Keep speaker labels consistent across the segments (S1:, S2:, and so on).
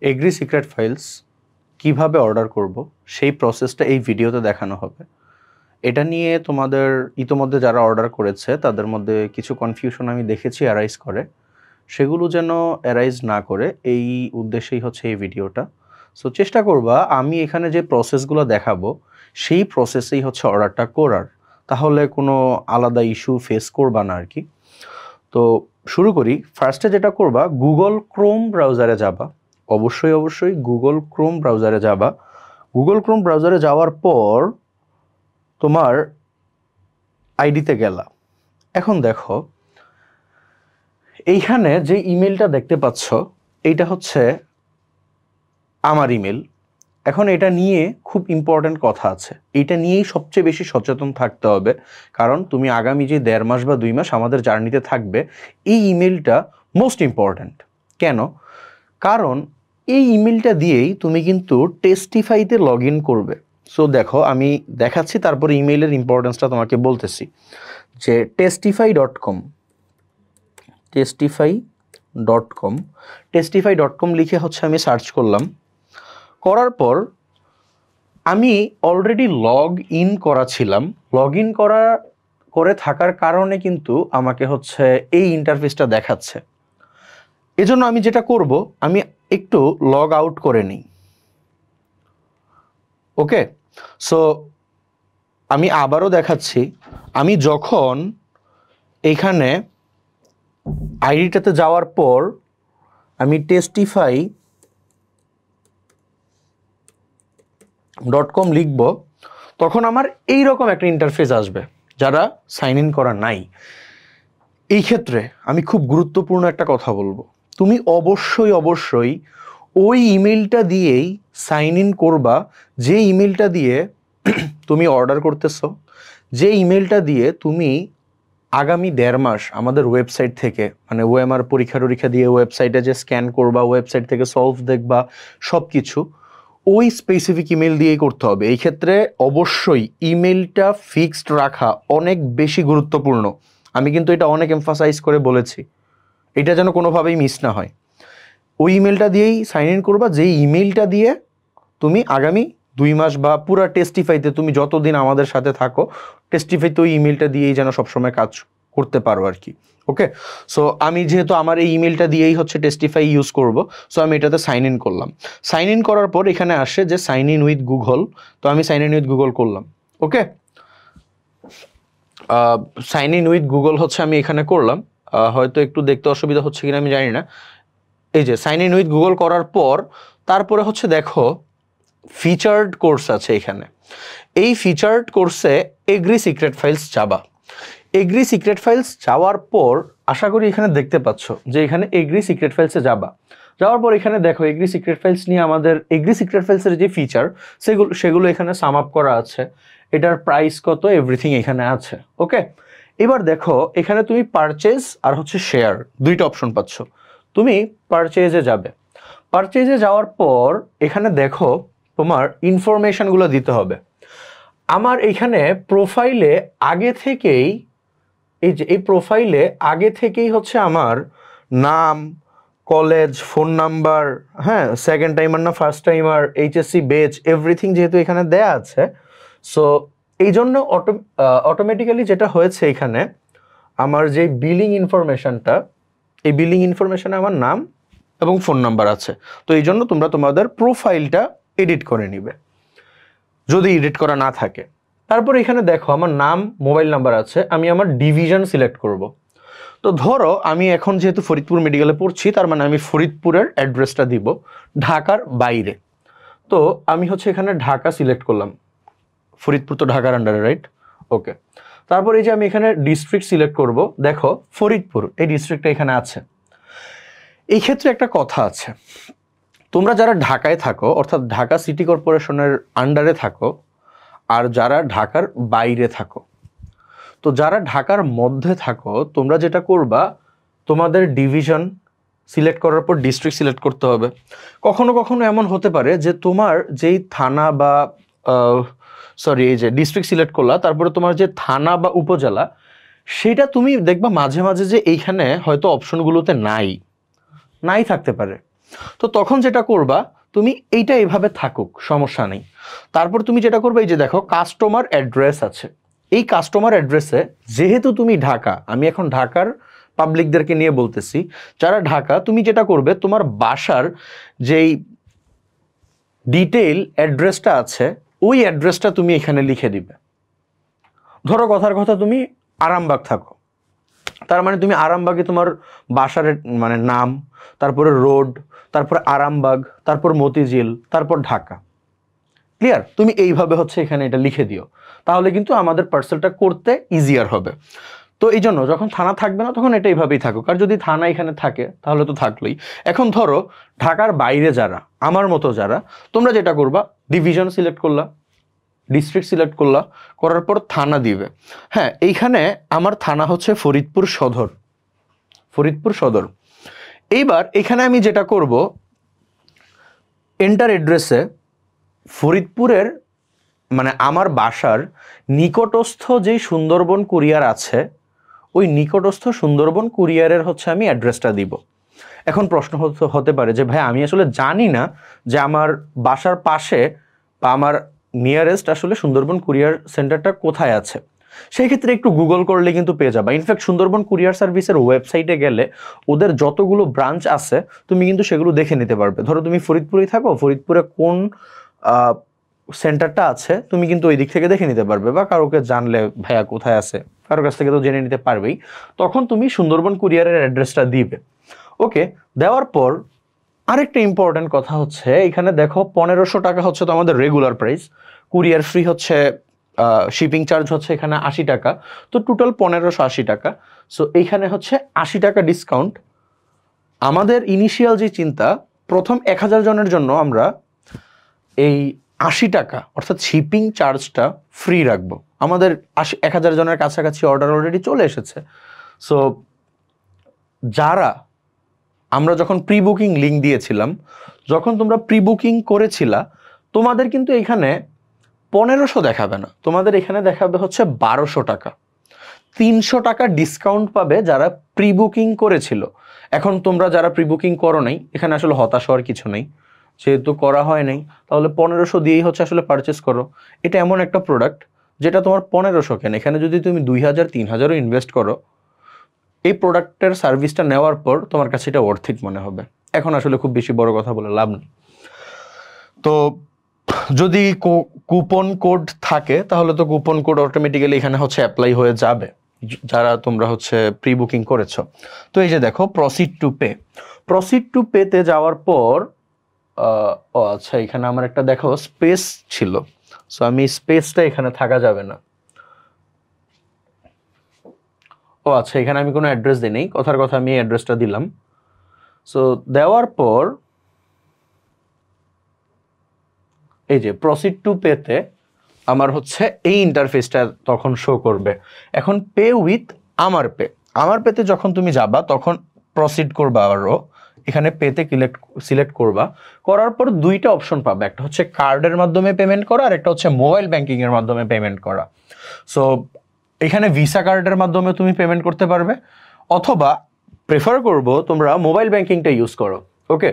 S1: Agri secret files কিভাবে order করব সেই প্রসেসটা এই ভিডিওতে দেখানো হবে। এটা নিয়ে তোমাদের ইতোমধ্যে যারা অর্ডার করেছে তাদের মধ্যে কিছু কনফিউশন আমি দেখেছি অ্যারাইজ করে, সেগুলো যেন অ্যারাইজ না করে এই উদ্দেশ্যেই হচ্ছে এই ভিডিওটা। সো চেষ্টা করবা আমি এখানে যে প্রসেসগুলো দেখাবো সেই প্রসেসেই হচ্ছে অর্ডারটা করার, তাহলে কোনো আলাদা ইস্যু ফেস করবা না আর কি। তো শুরু করি। ফার্স্টে যেটা করবা, গুগল ক্রোম ব্রাউজারে যাবা। অবশ্যই গুগল ক্রোম ব্রাউজারে যাবা। গুগল ক্রোম ব্রাউজারে যাওয়ার পর তোমার আইডিতে গেলা। এখন দেখো এইখানে যে ইমেলটা দেখতে পাচ্ছ এইটা হচ্ছে আমার ইমেল। এখন এটা নিয়ে খুব ইম্পর্ট্যান্ট কথা আছে, এটা নিয়েই সবচেয়ে বেশি সচেতন থাকতে হবে, কারণ তুমি আগামী যে 1.5 মাস বা 2 মাস আমাদের জার্নিতে থাকবে, এই ইমেলটা মোস্ট ইম্পর্ট্যান্ট। কেন? কারণ এই ইমেলটা দিয়েই তুমি কিন্তু টেস্টিফাইতে লগ ইন করবে। সো দেখো আমি দেখাচ্ছি, তারপরে ইমেইলের ইম্পর্টেন্সটা তোমাকে বলতেছি। যে testify.com testify.com লিখে হচ্ছে আমি সার্চ করলাম। করার পর আমি অলরেডি লগ ইন করা ছিলাম। লগ ইন করে থাকার কারণে কিন্তু আমাকে হচ্ছে এই ইন্টারফেসটা দেখাচ্ছে। এজন্য আমি যেটা করব, আমি একটু লগ আউট করে নিই। ওকে, সো আমি আবারও দেখাচ্ছি। আমি যখন এইখানে আইডিটাতে যাওয়ার পর আমি testify.com লিখব, তখন আমার এই রকম একটা ইন্টারফেস আসবে যারা সাইন ইন করা নাই। এই ক্ষেত্রে আমি খুব গুরুত্বপূর্ণ একটা কথা বলবো, তুমি অবশ্যই ওই ইমেলটা দিয়েই সাইন ইন করবা, যে ইমেলটা দিয়ে তুমি অর্ডার করতেছো, যে ইমেলটা দিয়ে তুমি আগামী 1.5 মাস আমাদের ওয়েবসাইট থেকে, মানে ওএমআর পরীক্ষা দিয়ে ওয়েবসাইটে যে স্ক্যান করবা, ওয়েবসাইট থেকে সলভ দেখবা, সব কিছু ওই স্পেসিফিক ইমেল দিয়েই করতে হবে। এই ক্ষেত্রে অবশ্যই ইমেলটা ফিক্সড রাখা অনেক বেশি গুরুত্বপূর্ণ। আমি কিন্তু এটা অনেক এমফাসাইজ করে বলেছি, এটা যেন কোনোভাবেই মিস না হয়। ওই ইমেলটা দিয়েই সাইন ইন করবা, যেই ইমেলটা দিয়ে তুমি আগামী 2 মাস বা পুরা টেস্টিফাইতে তুমি যতদিন আমাদের সাথে থাকো, টেস্টিফাইতে ওই ইমেলটা দিয়েই যেন সবসময় কাজ করতে পারো আর কি। ওকে, সো আমি যেহেতু আমার এই ইমেলটা দিয়েই হচ্ছে টেস্টিফাই ইউজ করব, সো আমি এটাতে সাইন ইন করলাম। সাইন ইন করার পর এখানে আসে যে সাইন ইন উইথ গুগল, তো আমি সাইন ইন উইথ গুগল করলাম। ওকে, সাইন ইন উইথ গুগল হচ্ছে আমি এখানে করলাম। হয়তো একটু দেখতে অসুবিধা হচ্ছে কিনা আমি জানি না। এই যে সাইন ইন উইথ গুগল করার পর তারপরে হচ্ছে দেখো ফিচার্ড কোর্স আছে এখানে। এই ফিচার্ড কোর্সে এগ্রি সিক্রেট ফাইলস যাবা। এগ্রি সিক্রেট ফাইলস যাওয়ার পর আশা করি এখানে দেখতে পাচ্ছ যে এখানে এগ্রি সিক্রেট ফাইলসে যাওয়ার পর এখানে দেখো এগ্রি সিক্রেট ফাইলস নিয়ে আমাদের এগ্রি সিক্রেট ফাইলসের যে ফিচার সেগুলো এখানে সাম আপ করা আছে, এটার প্রাইস কত, এভরিথিং এখানে আছে। ওকে, এবার দেখো এখানে তুমি পারচেজ আর হচ্ছে শেয়ার দুইটা অপশন পাচ্ছ। তুমি পারচেজে যাবে। পারচেজে যাওয়ার পর এখানে দেখো তোমার ইনফরমেশনগুলো দিতে হবে। আমার এখানে প্রোফাইলে আগে থেকেই এই প্রোফাইলে আগে থেকেই হচ্ছে আমার নাম, কলেজ, ফোন নাম্বার, হ্যাঁ, সেকেন্ড টাইমার না ফার্স্ট টাইমার, এইচএসসি বেচ, এভরিথিং যেহেতু এখানে দেয়া আছে, সো এই জন্য অটোমেটিক্যালি যেটা হয়েছে এখানে আমার যে বিলিং ইনফরমেশনটা, এই বিলিং ইনফরমেশনে আমার নাম এবং ফোন নাম্বার আছে। তো এই জন্য তোমরা তোমাদের প্রোফাইলটা এডিট করে নিবে যদি এডিট করা না থাকে। তারপর এখানে দেখো আমার নাম, মোবাইল নাম্বার আছে, আমি আমার ডিভিশন সিলেক্ট করব। তো ধরো আমি এখন যেহেতু ফরিদপুর মেডিকেলে পড়ছি, তার মানে আমি ফরিদপুরের অ্যাড্রেসটা দিব ঢাকার বাইরে। তো আমি হচ্ছে এখানে ঢাকা সিলেক্ট করলাম, ফরিদপুর তো ঢাকার আন্ডারে, রাইট? ওকে, তারপর এই যে আমি এখানে ডিস্ট্রিক্ট সিলেক্ট করব, দেখো ফরিদপুর এই ডিস্ট্রিক্টটা এখানে আছে। এই ক্ষেত্রে একটা কথা আছে, তোমরা যারা ঢাকায় থাকো অর্থাৎ ঢাকা সিটি কর্পোরেশনের আন্ডারে থাকো, আর যারা ঢাকার বাইরে থাকো, তো যারা ঢাকার মধ্যে থাকো তোমরা যেটা করবা, তোমাদের ডিভিশন সিলেক্ট করার পর ডিস্ট্রিক্ট সিলেক্ট করতে হবে। কখনো কখনো এমন হতে পারে যে তোমার যেই থানা বা এই যে ডিস্ট্রিক্ট সিলেক্ট করলা, তারপরে তোমার যে থানা বা উপজেলা, সেটা তুমি দেখবা মাঝে মাঝে যে এইখানে হয়তো অপশনগুলোতে নাই থাকতে পারে। তো তখন যেটা করবা, তুমি এইটা এভাবে থাকুক, সমস্যা নেই। তারপর তুমি যেটা করবে, এই যে দেখো কাস্টমার অ্যাড্রেস আছে, এই কাস্টমার অ্যাড্রেসে যেহেতু তুমি ঢাকা, আমি এখন ঢাকার পাবলিকদেরকে নিয়ে বলতেছি, যারা ঢাকা, তুমি যেটা করবে তোমার বাসার যেই ডিটেইল অ্যাড্রেসটা আছে ওই অ্যাড্রেসটা তুমি এখানে লিখে দিবে। ধরো কথার কথা তুমি আরামবাগ থাকো, তার মানে তুমি আরামবাগে তোমার বাসার মানে নাম, তারপরে রোড, তারপরে আরামবাগ, তারপর মতিঝিল, তারপর ঢাকা। ক্লিয়ার? তুমি এইভাবে হচ্ছে এখানে এটা লিখে দিও, তাহলে কিন্তু আমাদের পার্সেলটা করতে ইজিয়ার হবে। তো এই জন্য যখন থানা থাকবে না তখন এটা এইভাবেই থাকুক, আর যদি থানা এখানে থাকে তাহলে তো থাকলোই। এখন ধরো ঢাকার বাইরে যারা, আমার মতো যারা, তোমরা যেটা করবা, ডিভিশন সিলেক্ট করলা, ডিস্ট্রিক্ট সিলেক্ট করলা, করার পর থানা দিবে। হ্যাঁ, এইখানে আমার থানা হচ্ছে ফরিদপুর সদর, ফরিদপুর সদর। এইবার এখানে আমি যেটা করব, এন্টার অ্যাড্রেসে ফরিদপুরের মানে আমার বাসার নিকটস্থ যেই সুন্দরবন কুরিয়ার আছে, ওই নিকটস্থ সুন্দরবন কুরিয়ারের হচ্ছে আমি অ্যাড্রেসটা দিব। এখন প্রশ্ন হতে পারে যে ভাই আমি আসলে জানি না যে আমার বাসার পাশে বা আমার নিয়ারেস্ট আসলে সুন্দরবন কুরিয়ার সেন্টারটা কোথায় আছে। সেই ক্ষেত্রে একটু গুগল করলে কিন্তু পেয়ে যাবে। ইনফ্যাক্ট সুন্দরবন কুরিয়ার সার্ভিসের ওয়েবসাইটে গেলে ওদের যতগুলো ব্রাঞ্চ আছে তুমি কিন্তু সেগুলো দেখে নিতে পারবে। ধরো তুমি ফরিদপুরেই থাকো, ফরিদপুরে কোন সেন্টারটা আছে তুমি কিন্তু ওই দিক থেকে দেখে নিতে পারবে, বা কারোকে জানলে ভাইয়া কোথায় আছে কারোর কাছ থেকে তো জেনে নিতে পারবেই। তখন তুমি সুন্দরবন কুরিয়ারের অ্যাড্রেসটা দিবে। ওকে, দেওয়ার পর আরেকটা ইম্পর্টেন্ট কথা হচ্ছে, এখানে দেখো 1500 টাকা হচ্ছে তো আমাদের রেগুলার প্রাইস, কুরিয়ার ফ্রি হচ্ছে, শিপিং চার্জ হচ্ছে এখানে 80 টাকা, তো টোটাল 1580 টাকা। সো এইখানে হচ্ছে 80 টাকা ডিসকাউন্ট। আমাদের ইনিশিয়াল যে চিন্তা, প্রথম 1000 জনের জন্য আমরা এই 80 টাকা অর্থাৎ শিপিং চার্জটা ফ্রি রাখবো। আমাদের 1000 জনের কাছাকাছি অর্ডার অলরেডি চলে এসেছে। সো যারা, আমরা যখন প্রি বুকিং লিঙ্ক দিয়েছিলাম, যখন তোমরা প্রি বুকিং করেছিলা, তোমাদের কিন্তু এখানে 1500 দেখাবে না, তোমাদের এখানে দেখাবে হচ্ছে 1200 টাকা। 300 টাকা ডিসকাউন্ট পাবে যারা প্রি বুকিং করেছিল। এখন তোমরা যারা প্রি বুকিং করো নাই, এখানে আসলে হতাশ হওয়ার কিছু নেই, যেহেতু করা হয় নাই তাহলে 1500 দিয়েই হচ্ছে আসলে পারচেস করো। এটা এমন একটা প্রোডাক্ট যেটা তোমার 1500 কেন, এখানে যদি তুমি 2000 3000ও ইনভেস্ট করো, এই প্রোডাক্টের সার্ভিসটা নেওয়ার পর তোমার কাছে এটা অর্থিক মনে হবে। এখন আসলে খুব বেশি বড় কথা বলে লাভ নেই। তো যদি কুপন কোড থাকে তাহলে তো কুপন কোড অটোমেটিক্যালি এখানে হচ্ছে অ্যাপ্লাই হয়ে যাবে যারা তোমরা হচ্ছে প্রি বুকিং করেছো। তো এই যে দেখো proceed to pay, proceed to পেতে যাওয়ার পর ও আচ্ছা, এখানে আমার একটা দেখো স্পেস ছিল, সো আমি স্পেসটা এখানে থাকা যাবে না। ও আচ্ছা, এখানে আমি কোনো অ্যাড্রেস দিই নাই, কথার কথা আমি অ্যাড্রেসটা দিলাম। সো দেওয়ার পর এই যে প্রসিড টু পেতে আমার হচ্ছে এই ইন্টারফেসটা তখন শো করবে। এখন পে উইথ আমার পে, আমার পেতে যখন তুমি যাবা তখন প্রসিড করবা, আরও এখানে পেতে সিলেক্ট করবা, করার পর দুইটা অপশন পাবে, একটা হচ্ছে কার্ডের মাধ্যমে পেমেন্ট করা আর একটা হচ্ছে মোবাইল ব্যাংকিংয়ের মাধ্যমে পেমেন্ট করা। সো এখানে ভিসা কার্ডের মাধ্যমে তুমি পেমেন্ট করতে পারবে, অথবা প্রেফার করব তোমরা মোবাইল ব্যাংকিংটা ইউজ করো। ওকে,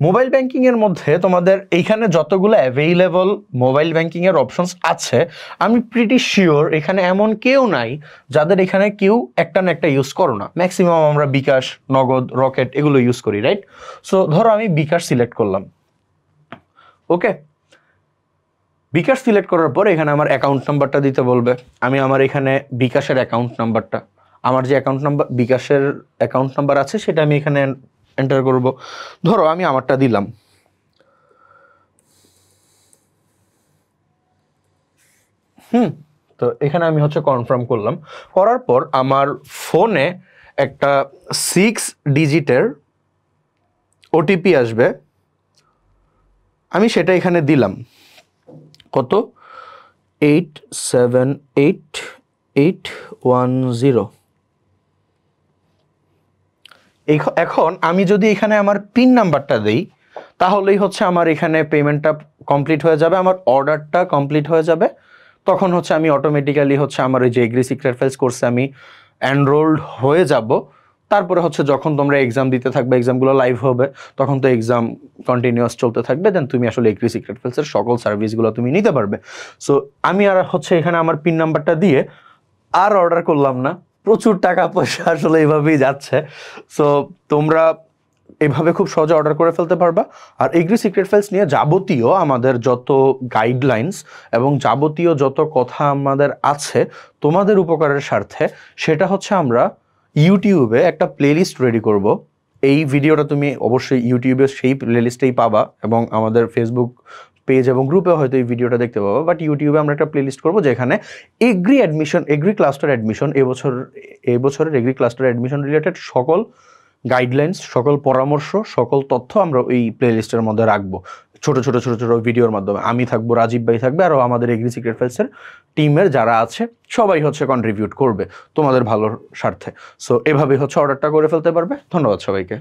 S1: মোবাইল ব্যাংকিংয়ের মধ্যে তোমাদের এইখানে যতগুলো অ্যাভেইলেবল মোবাইল ব্যাংকিংয়ের অপশনস আছে, আমি প্রিটি শিওর এখানে এমন কেউ নাই যাদের এখানে কেউ একটা না একটা ইউজ করো না। ম্যাক্সিমাম আমরা বিকাশ, নগদ, রকেট এগুলো ইউজ করি, রাইট? সো ধরো আমি বিকাশ সিলেক্ট করলাম। ওকে, বিকাশ সিলেক্ট করার পর এখানে আমার অ্যাকাউন্ট নাম্বারটা দিতে বলবে। আমি আমার এখানে বিকাশের অ্যাকাউন্ট নাম্বারটা, আমার যে অ্যাকাউন্ট নাম্বার বিকাশের অ্যাকাউন্ট নাম্বার আছে সেটা আমি এখানে এন্টার করব। ধরো আমি আমারটা দিলাম। তো এখানে আমি হচ্ছে কনফার্ম করলাম, করার পর আমার ফোনে একটা 6 ডিজিটের ওটিপি আসবে, আমি সেটা এখানে দিলাম। কত? 878810। এখন আমি যদি এখানে আমার পিন নাম্বারটা দেই তাহলেই হচ্ছে আমার এখানে পেমেন্টটা কমপ্লিট হয়ে যাবে, আমার অর্ডারটা কমপ্লিট হয়ে যাবে। তখন হচ্ছে আমি অটোমেটিক্যালি হচ্ছে আমার ওই যে এগ্রি সিক্রেট ফাইলস কোর্সে আমি এনরোলড হয়ে যাব। তারপরে হচ্ছে যখন তোমরা এক্সাম দিতে থাকবে, এক্সামগুলো লাইভ হবে, তখন তো এক্সাম কন্টিনিউয়াস চলতে থাকবে, দেন তুমি আসলে এগ্রি সিক্রেট ফেলসের সকল সার্ভিসগুলো তুমি নিতে পারবে। সো আমি আর হচ্ছে এখানে আমার পিন নাম্বারটা দিয়ে আর অর্ডার করলাম না, প্রচুর টাকা পয়সা আসলে এইভাবেই যাচ্ছে। সো তোমরা এভাবে খুব সহজে অর্ডার করে ফেলতে পারবা। আর এগ্রি সিক্রেট ফাইলস নিয়ে যাবতীয় আমাদের যত গাইডলাইন্স এবং যাবতীয় যত কথা আমাদের আছে তোমাদের উপকারের স্বার্থে, সেটা হচ্ছে আমরা ইউটিউবে একটা প্লেলিস্ট রেডি করব। এই ভিডিওটা তুমি অবশ্যই ইউটিউবে সেই প্লেলিস্টেই পাবা, এবং আমাদের ফেসবুক পেজ এবং গ্রুপে হয়তো এই ভিডিওটা দেখতে পাবা, বাট ইউটিউবে আমরা একটা প্লেলিস্ট করবো যেখানে এগ্রি ক্লাস্টার অ্যাডমিশন, এবছরের এগ্রি ক্লাস্টার অ্যাডমিশন রিলেটেড সকল গাইডলাইন্স, সকল পরামর্শ, সকল তথ্য আমরা ওই প্লেলিস্টের মধ্যে রাখবো ছোট ছোট ছোট ছোট ভিডিওর মাধ্যমে। আমি থাকবো, রাজীব ভাই থাকবে, আরও আমাদের এগ্রি সিক্রেট ফাইলসের টিমের যারা আছে সবাই হচ্ছে কন্ট্রিবিউট করবে তোমাদের ভালোর স্বার্থে। সো এভাবেই হচ্ছে অর্ডারটা করে ফেলতে পারবে। ধন্যবাদ সবাইকে।